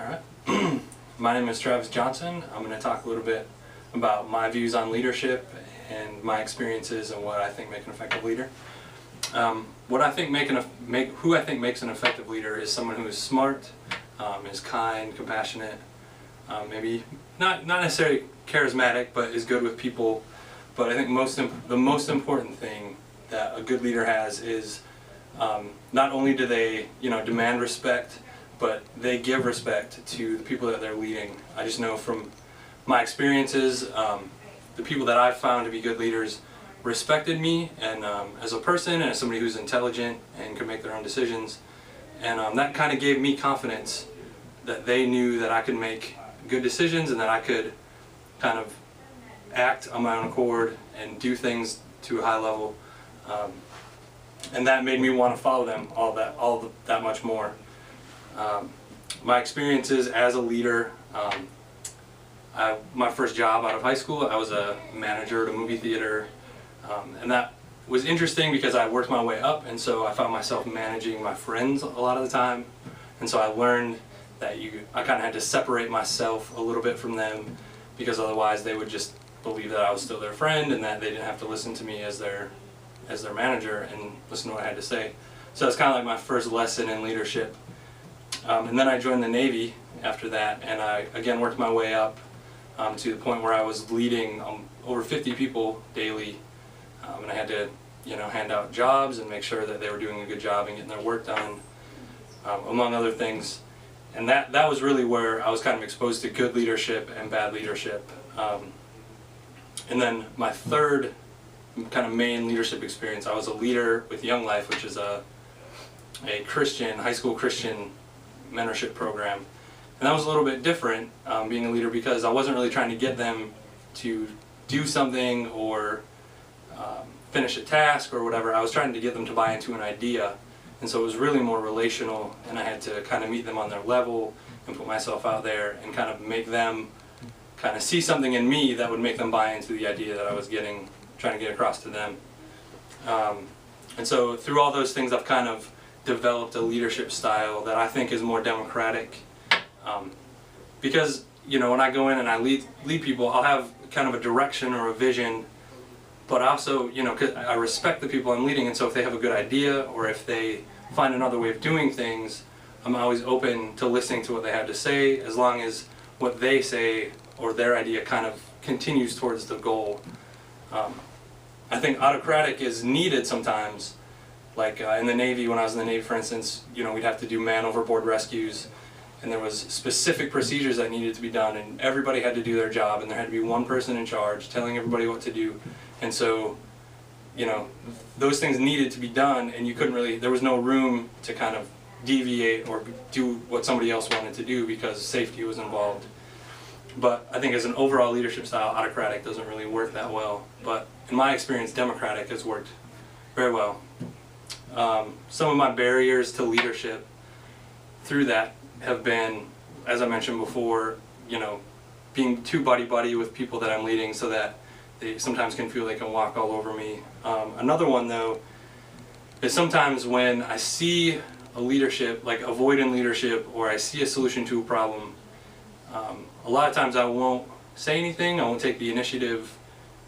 All right. My name is Travis Johnson. I'm going to talk a little bit about my views on leadership and my experiences and what I think make an effective leader. Who I think makes an effective leader is someone who is smart, is kind, compassionate, maybe not necessarily charismatic, but is good with people. But I think the most important thing that a good leader has is not only do they demand respect, but they give respect to the people that they're leading. I just know from my experiences, the people that I've found to be good leaders respected me and as a person and as somebody who's intelligent and could make their own decisions. And that kind of gave me confidence that they knew that I could make good decisions and that I could kind of act on my own accord and do things to a high level. And that made me want to follow them all that much more. My experiences as a leader, my first job out of high school, I was a manager at a movie theater, and that was interesting because I worked my way up, and so I found myself managing my friends a lot of the time, and so I learned that I kind of had to separate myself a little bit from them, because otherwise they would just believe that I was still their friend and that they didn't have to listen to me as their manager and listen to what I had to say. So it's kind of like my first lesson in leadership. And then I joined the Navy after that, and I again worked my way up to the point where I was leading over 50 people daily, and I had to hand out jobs and make sure that they were doing a good job and getting their work done, among other things. And that was really where I was kind of exposed to good leadership and bad leadership. And then my third kind of main leadership experience, I was a leader with Young Life, which is a Christian, high school Christian mentorship program. And that was a little bit different, being a leader, because I wasn't really trying to get them to do something or finish a task or whatever. I was trying to get them to buy into an idea. And so it was really more relational, and I had to kind of meet them on their level and put myself out there and kind of make them kind of see something in me that would make them buy into the idea that I was trying to get across to them. And so through all those things, I've kind of developed a leadership style that I think is more democratic. Because when I go in and I lead people, I'll have kind of a direction or a vision, but also 'cause I respect the people I'm leading, and so if they have a good idea or if they find another way of doing things, I'm always open to listening to what they have to say, as long as what they say or their idea kind of continues towards the goal. I think autocratic is needed sometimes. Like in the Navy, when I was in the Navy, for instance, we'd have to do man overboard rescues, and there was specific procedures that needed to be done, and everybody had to do their job, and there had to be one person in charge telling everybody what to do. And so, those things needed to be done, and there was no room to kind of deviate or do what somebody else wanted to do because safety was involved. But I think as an overall leadership style, autocratic doesn't really work that well. But in my experience, democratic has worked very well. Some of my barriers to leadership through that have been, as I mentioned before, being too buddy-buddy with people that I'm leading so that they sometimes can feel they can walk all over me. Another one, though, is sometimes when I see a leadership, like avoidant leadership, or I see a solution to a problem, a lot of times I won't say anything, I won't take the initiative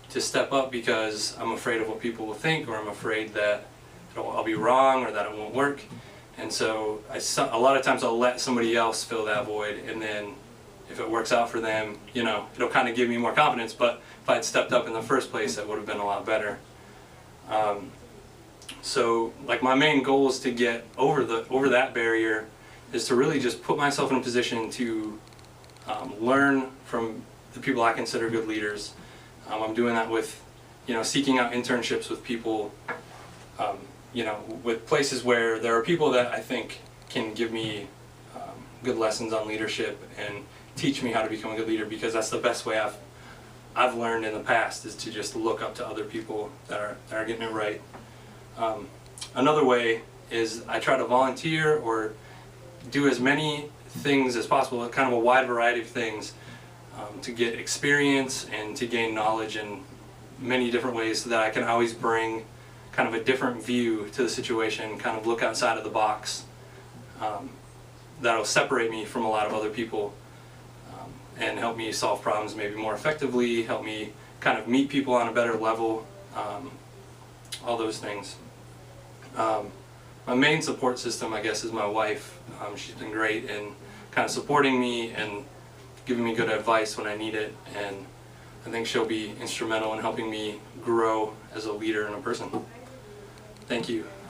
to step up because I'm afraid of what people will think, or I'm afraid that I'll be wrong or that it won't work. And so a lot of times I'll let somebody else fill that void, and then if it works out for them, it'll kind of give me more confidence. But if I had stepped up in the first place, it would have been a lot better. So like my main goal is to get over that barrier, is to really just put myself in a position to learn from the people I consider good leaders. I'm doing that with seeking out internships with people, with places where there are people that I think can give me good lessons on leadership and teach me how to become a good leader, because that's the best way I've learned in the past, is to just look up to other people that are getting it right. Another way is I try to volunteer or do as many things as possible, kind of a wide variety of things, to get experience and to gain knowledge in many different ways, so that I can always bring kind of a different view to the situation, kind of look outside of the box. that'll separate me from a lot of other people, and help me solve problems maybe more effectively, help me kind of meet people on a better level, all those things. My main support system, I guess, is my wife. She's been great in kind of supporting me and giving me good advice when I need it, and I think she'll be instrumental in helping me grow as a leader and a person. Thank you.